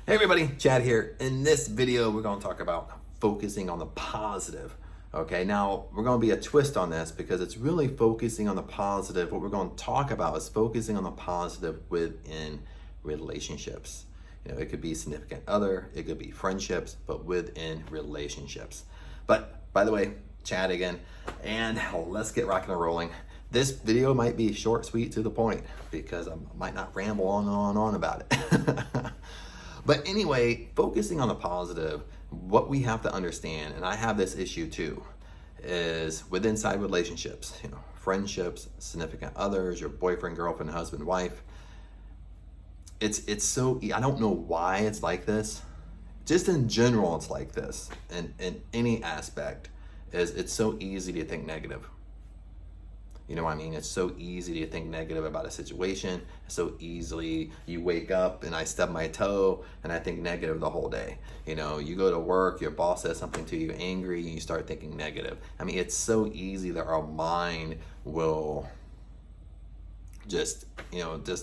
Hey everybody, Chad here. In this video, we're going to talk about focusing on the positive. Okay, now we're going to be a twist on this because it's really focusing on the positive. What we're going to talk about is focusing on the positive within relationships. It could be significant other, it could be friendships, but within relationships. But by the way, Chad again, and let's get rocking and rolling. This video might be short, sweet, to the point because I might not ramble on and on and on about it. But anyway, focusing on the positive, what we have to understand, and I have this issue too, is with inside relationships, friendships, significant others, your boyfriend, girlfriend, husband, wife. It's so, I don't know why it's like this. Just in general, it's like this. And in any aspect, is it's so easy to think negative. You know what I mean? It's so easy to think negative about a situation. So easily you wake up and I stub my toe and I think negative the whole day. You go to work, your boss says something to you angry and you start thinking negative. I mean, it's so easy that our mind will just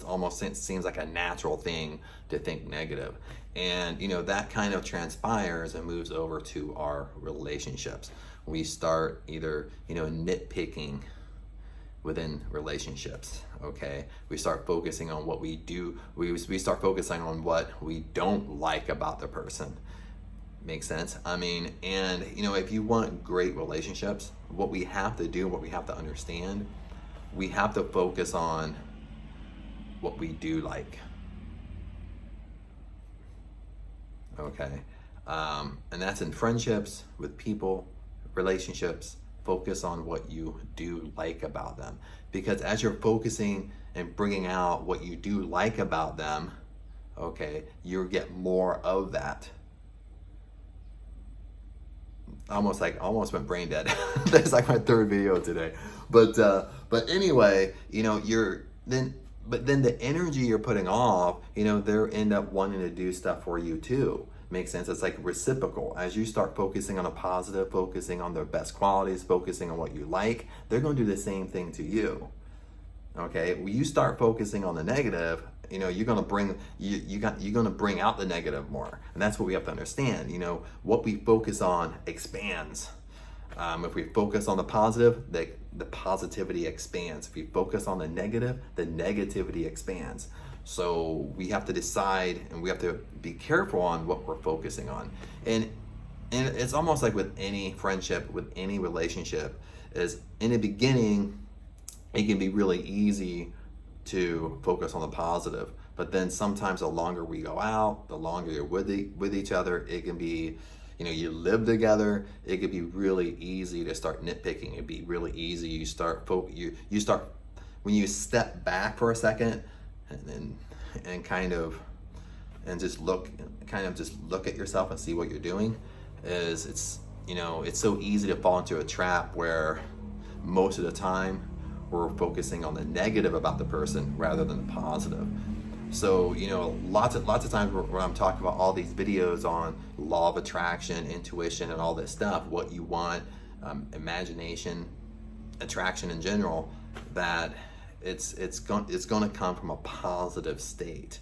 almost seems like a natural thing to think negative. And, that kind of transpires and moves over to our relationships. We start either, nitpicking within relationships. Okay, we start focusing on what we do. We start focusing on what we don't like about the person. Makes sense? I mean, and if you want great relationships, what we have to do, what we have to understand, we have to focus on what we do like. Okay, and that's in friendships, with people, relationships. Focus on what you do like about them, because as you're focusing and bringing out what you do like about them, okay, you get more of that. Almost went brain dead. That's like my third video today. But anyway, but then the energy you're putting off, they end up wanting to do stuff for you too. Makes sense? It's like reciprocal. As you start focusing on a positive, focusing on their best qualities, focusing on what you like, they're going to do the same thing to you. Okay, when you start focusing on the negative, you're going to bring out the negative more, and that's what we have to understand. What we focus on expands. If we focus on the positive, the positivity expands. If we focus on the negativity expands. So we have to decide, and we have to be careful on what we're focusing on. And it's almost like with any friendship, with any relationship, is in the beginning, it can be really easy to focus on the positive. But then sometimes the longer we go out, the longer you're with each other, it can be, you live together, it could be really easy to start nitpicking. It'd be really easy. You start when you step back for a second, and just look at yourself and see what you're doing. It's so easy to fall into a trap where most of the time we're focusing on the negative about the person rather than the positive. So lots of times when I'm talking about all these videos on law of attraction, intuition, and all this stuff, what you want, imagination, attraction in general, that it's going to come from a positive state.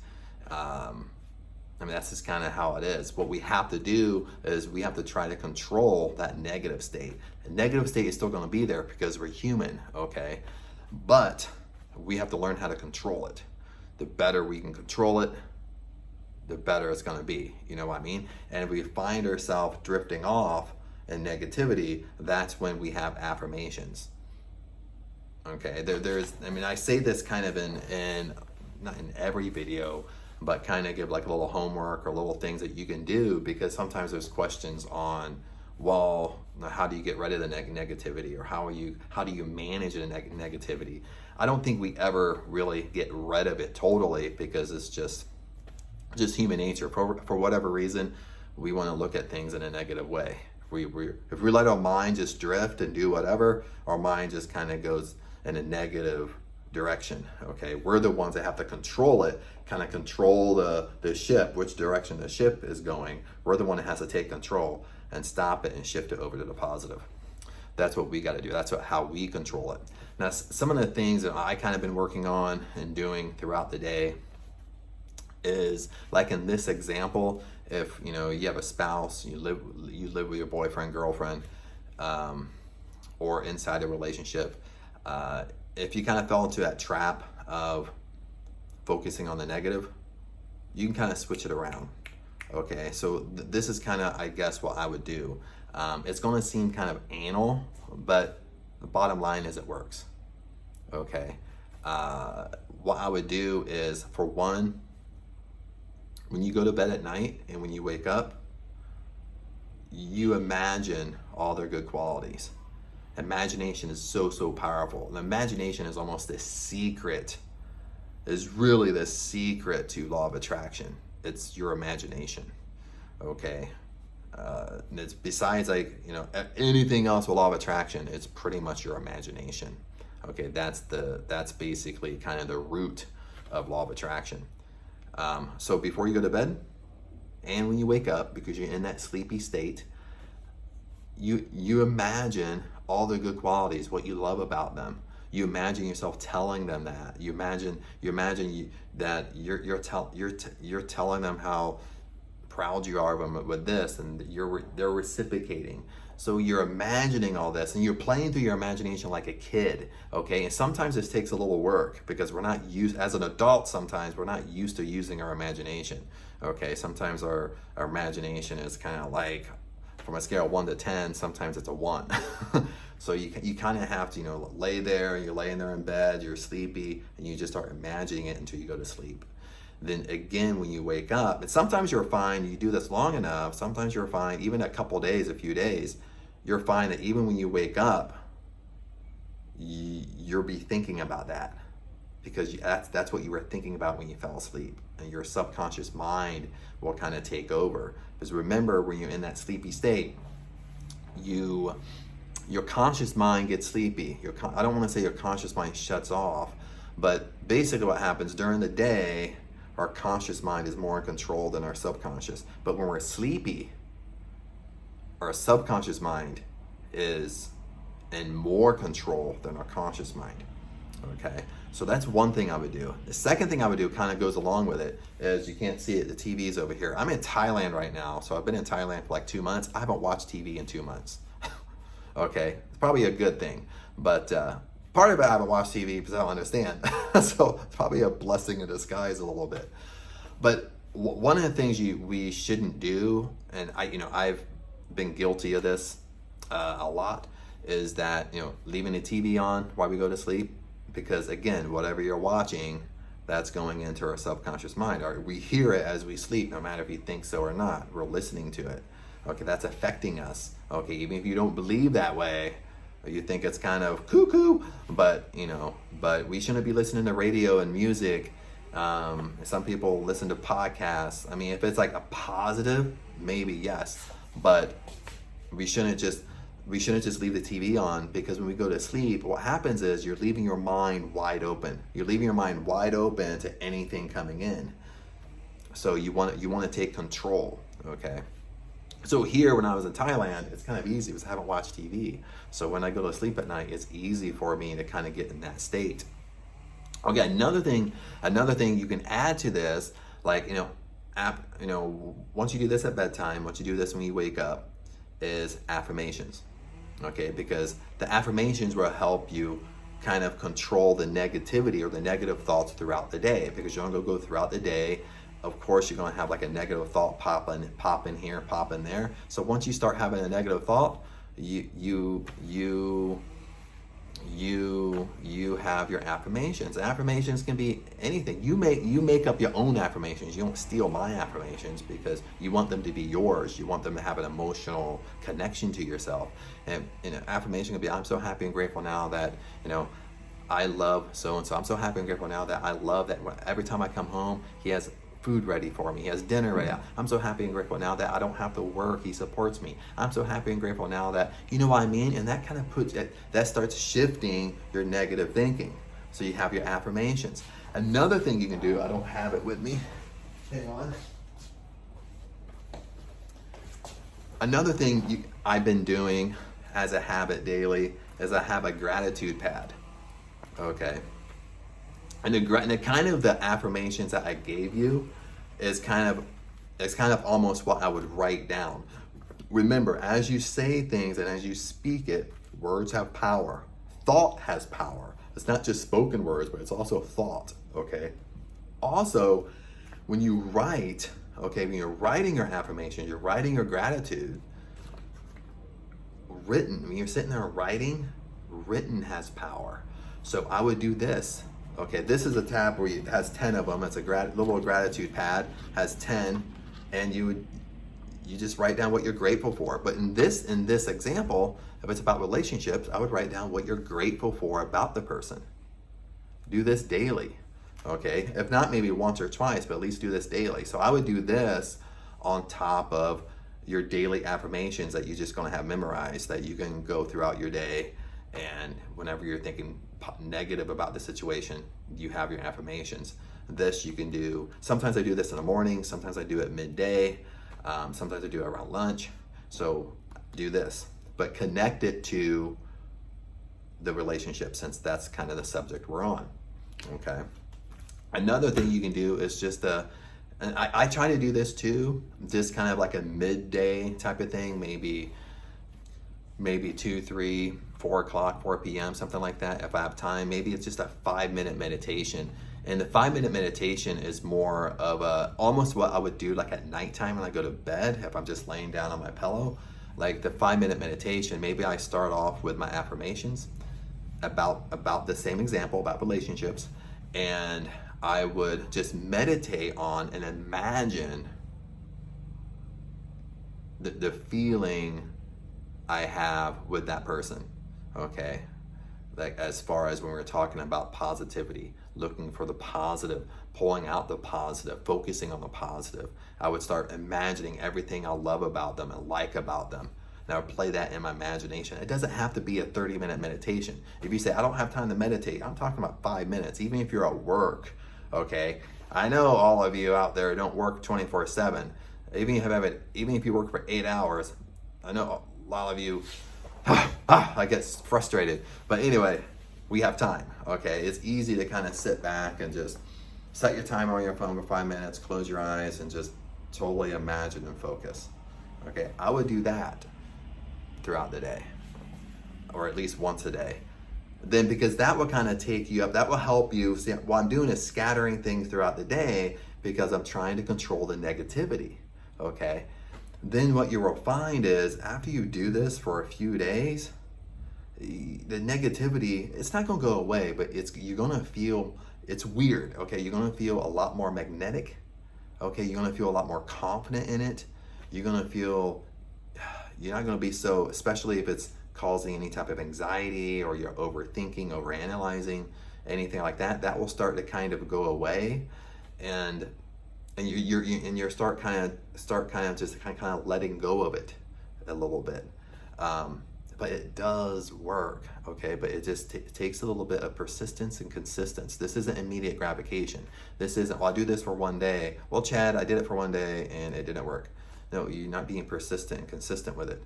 That's just kind of how it is. What we have to do is we have to try to control that negative state. The negative state is still going to be there because we're human, okay? But we have to learn how to control it. The better we can control it, the better it's going to be. You know what I mean? And if we find ourselves drifting off in negativity, that's when we have affirmations. Okay, I say this kind of in not in every video, but kind of give like a little homework or little things that you can do, because sometimes there's questions on, well, how do you get rid of the negativity, or how do you manage the negativity? I don't think we ever really get rid of it totally, because it's just human nature. For whatever reason, we want to look at things in a negative way. If we let our mind just drift and do whatever, our mind just kind of goes in a negative direction. Okay, we're the ones that have to control it, kind of control the ship, which direction the ship is going. We're the one that has to take control and stop it and shift it over to the positive. That's what we got to do. That's how we control it. Now, some of the things that I kind of been working on and doing throughout the day is like in this example, if you know you have a spouse, you live with your boyfriend, girlfriend, or inside a relationship, if you kind of fell into that trap of focusing on the negative, you can kind of switch it around. Okay, so this is kind of, I guess, what I would do. It's going to seem kind of anal, but the bottom line is it works. Okay, what I would do is, for one, when you go to bed at night and when you wake up, you imagine all their good qualities. Imagination is so powerful. And imagination is almost the secret, is really the secret to law of attraction. It's your imagination. Okay, it's besides, like, you know, anything else with law of attraction, it's pretty much your imagination. Okay, that's basically kind of the root of law of attraction. So before you go to bed and when you wake up, because you're in that sleepy state, you imagine all the good qualities, what you love about them. You imagine yourself telling them that. You imagine that you're telling them how proud you are of them with this, and they're reciprocating. So you're imagining all this, and you're playing through your imagination like a kid, okay? And sometimes this takes a little work, because we're not used, as an adult, sometimes we're not used to using our imagination, okay? Sometimes our imagination is kind of like, from a scale of 1 to 10, sometimes it's a 1. So you kind of have to, you know, lay there, you're laying there in bed, you're sleepy, and you just start imagining it until you go to sleep. Then again, when you wake up, and sometimes you're fine, you do this long enough, sometimes you're fine, even a couple days, a few days, you're fine that even when you wake up, you'll be thinking about that, because that's what you were thinking about when you fell asleep, and your subconscious mind will kind of take over. Because remember, when you're in that sleepy state, your conscious mind gets sleepy. I don't want to say your conscious mind shuts off, but basically what happens during the day, our conscious mind is more in control than our subconscious. But when we're sleepy, our subconscious mind is in more control than our conscious mind. Okay, so that's one thing I would do. The second thing I would do kind of goes along with it, is, you can't see it, the TV's over here. I'm in Thailand right now, so I've been in Thailand for like 2 months. I haven't watched TV in 2 months. Okay, it's probably a good thing, but part of it I haven't watched TV because I don't understand. So it's probably a blessing in disguise a little bit. But one of the things we shouldn't do, and I've been guilty of this a lot, is that, you know, leaving the TV on while we go to sleep, because again, whatever you're watching, that's going into our subconscious mind. We hear it as we sleep, no matter if you think so or not. We're listening to it. Okay, that's affecting us. Okay, even if you don't believe that way, or you think it's kind of cuckoo, but we shouldn't be listening to radio and music. Some people listen to podcasts. I mean, if it's like a positive, maybe yes, but we shouldn't just leave the TV on, because when we go to sleep, what happens is you're leaving your mind wide open. You're leaving your mind wide open to anything coming in. So you want to take control. Okay. So here, when I was in Thailand, it's kind of easy because I haven't watched TV. So when I go to sleep at night, it's easy for me to kind of get in that state. Okay, another thing you can add to this, like, once you do this at bedtime, once you do this when you wake up, is affirmations. Okay, because the affirmations will help you kind of control the negativity or the negative thoughts throughout the day, because you're going to go throughout the day. Of course, you're going to have like a negative thought pop in here, pop in there. So once you start having a negative thought, you have your affirmations. Affirmations can be anything. You make up your own affirmations. You don't steal my affirmations, because you want them to be yours. You want them to have an emotional connection to yourself. And affirmation can be, I'm so happy and grateful now that, I love so and so. I'm so happy and grateful now that I love that every time I come home, he has food ready for me. He has dinner ready. I'm so happy and grateful now that I don't have to work. He supports me. I'm so happy and grateful now that, you know what I mean? And that kind of that starts shifting your negative thinking. So you have your affirmations. Another thing you can do, I don't have it with me. Hang on. Another thing I've been doing as a habit daily is I have a gratitude pad. Okay. And the kind of the affirmations that I gave you, is it's kind of almost what I would write down. Remember, as you say things and as you speak it, words have power. Thought has power. It's not just spoken words, but it's also thought, okay? Also, when you write, okay, when you're writing your affirmation, you're writing your gratitude, when you're sitting there writing, written has power. So I would do this. Okay, this is a tab where it has 10 of them. It's a little gratitude pad, has 10, and you just write down what you're grateful for. But in this example, if it's about relationships, I would write down what you're grateful for about the person. Do this daily, okay? If not, maybe once or twice, but at least do this daily. So I would do this on top of your daily affirmations that you're just gonna have memorized, that you can go throughout your day, and whenever you're thinking negative about the situation, you have your affirmations. This you can do, sometimes I do this in the morning, sometimes I do it midday, sometimes I do it around lunch. So do this, but connect it to the relationship, since that's kind of the subject we're on, okay? Another thing you can do is just and I try to do this too, just kind of like a midday type of thing, maybe 2, 3, 4 o'clock, 4 p.m., something like that. If I have time, maybe it's just a 5-minute meditation. And the 5-minute meditation is more of almost what I would do like at nighttime when I go to bed, if I'm just laying down on my pillow. Like the 5-minute meditation, maybe I start off with my affirmations about the same example, about relationships, and I would just meditate on and imagine the feeling I have with that person, okay? Like as far as when we're talking about positivity, looking for the positive, pulling out the positive, focusing on the positive. I would start imagining everything I love about them and like about them. And I would play that in my imagination. It doesn't have to be a 30-minute meditation. If you say, I don't have time to meditate, I'm talking about 5 minutes, even if you're at work, okay? I know all of you out there don't work 24/7. Even if you work for 8 hours, I know a lot of you, I get frustrated. But anyway, we have time, okay? It's easy to kind of sit back and just set your timer on your phone for 5 minutes, close your eyes, and just totally imagine and focus, okay? I would do that throughout the day, or at least once a day. Then, because that will kind of take you up, that will help you. See, what I'm doing is scattering things throughout the day because I'm trying to control the negativity, okay? Then what you will find is after you do this for a few days, the negativity, it's not gonna go away, but you're gonna feel, it's weird, okay? You're gonna feel a lot more magnetic, okay? You're gonna feel a lot more confident in it. You're gonna feel, you're not gonna be so, especially if it's causing any type of anxiety or you're overthinking, overanalyzing, anything like that, that will start to kind of go away. And you start kind of just kind of letting go of it a little bit. But it does work, okay? But it just takes a little bit of persistence and consistency. This isn't immediate gratification. This isn't, well, I'll do this for one day. Well, Chad, I did it for one day and it didn't work. No, you're not being persistent and consistent with it.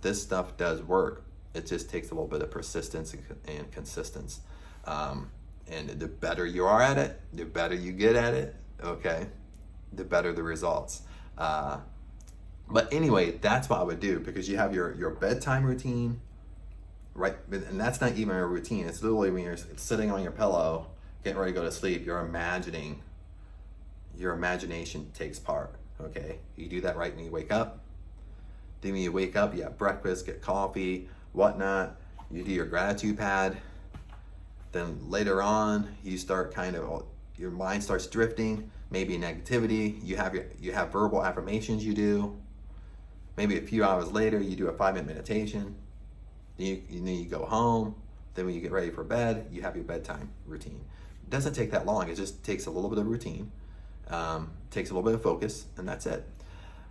This stuff does work. It just takes a little bit of persistence and consistency. And the better you are at it, the better you get at it, okay? The better the results. But anyway, that's what I would do, because you have your bedtime routine, right? And that's not even a routine. It's literally when you're sitting on your pillow, getting ready to go to sleep, you're imagining, your imagination takes part, okay? You do that right when you wake up. Then when you wake up, you have breakfast, get coffee, whatnot. You do your gratitude pad. Then later on, you start your mind starts drifting, maybe negativity. You have verbal affirmations you do. Maybe a few hours later, you do a 5-minute meditation. Then you go home. Then when you get ready for bed, you have your bedtime routine. It doesn't take that long. It just takes a little bit of routine, takes a little bit of focus, and that's it.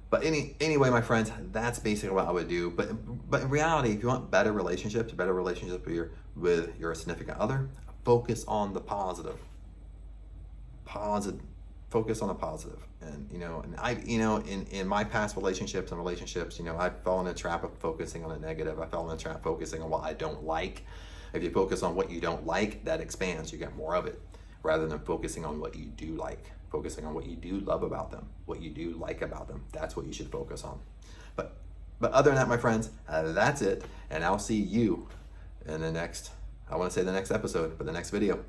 But anyway, my friends, that's basically what I would do. But in reality, if you want better relationships with your significant other, focus on the positive. Focus on the positive. And in my past relationships, I fell in the trap of focusing on the negative. I fell in the trap of focusing on what I don't like. If you focus on what you don't like, that expands. You get more of it, rather than focusing on what you do like. focusing on what you do love about them, what you do like about them. That's what you should focus on. But other than that, my friends, that's it. And I'll see you in the next, I want to say the next episode, but the next video.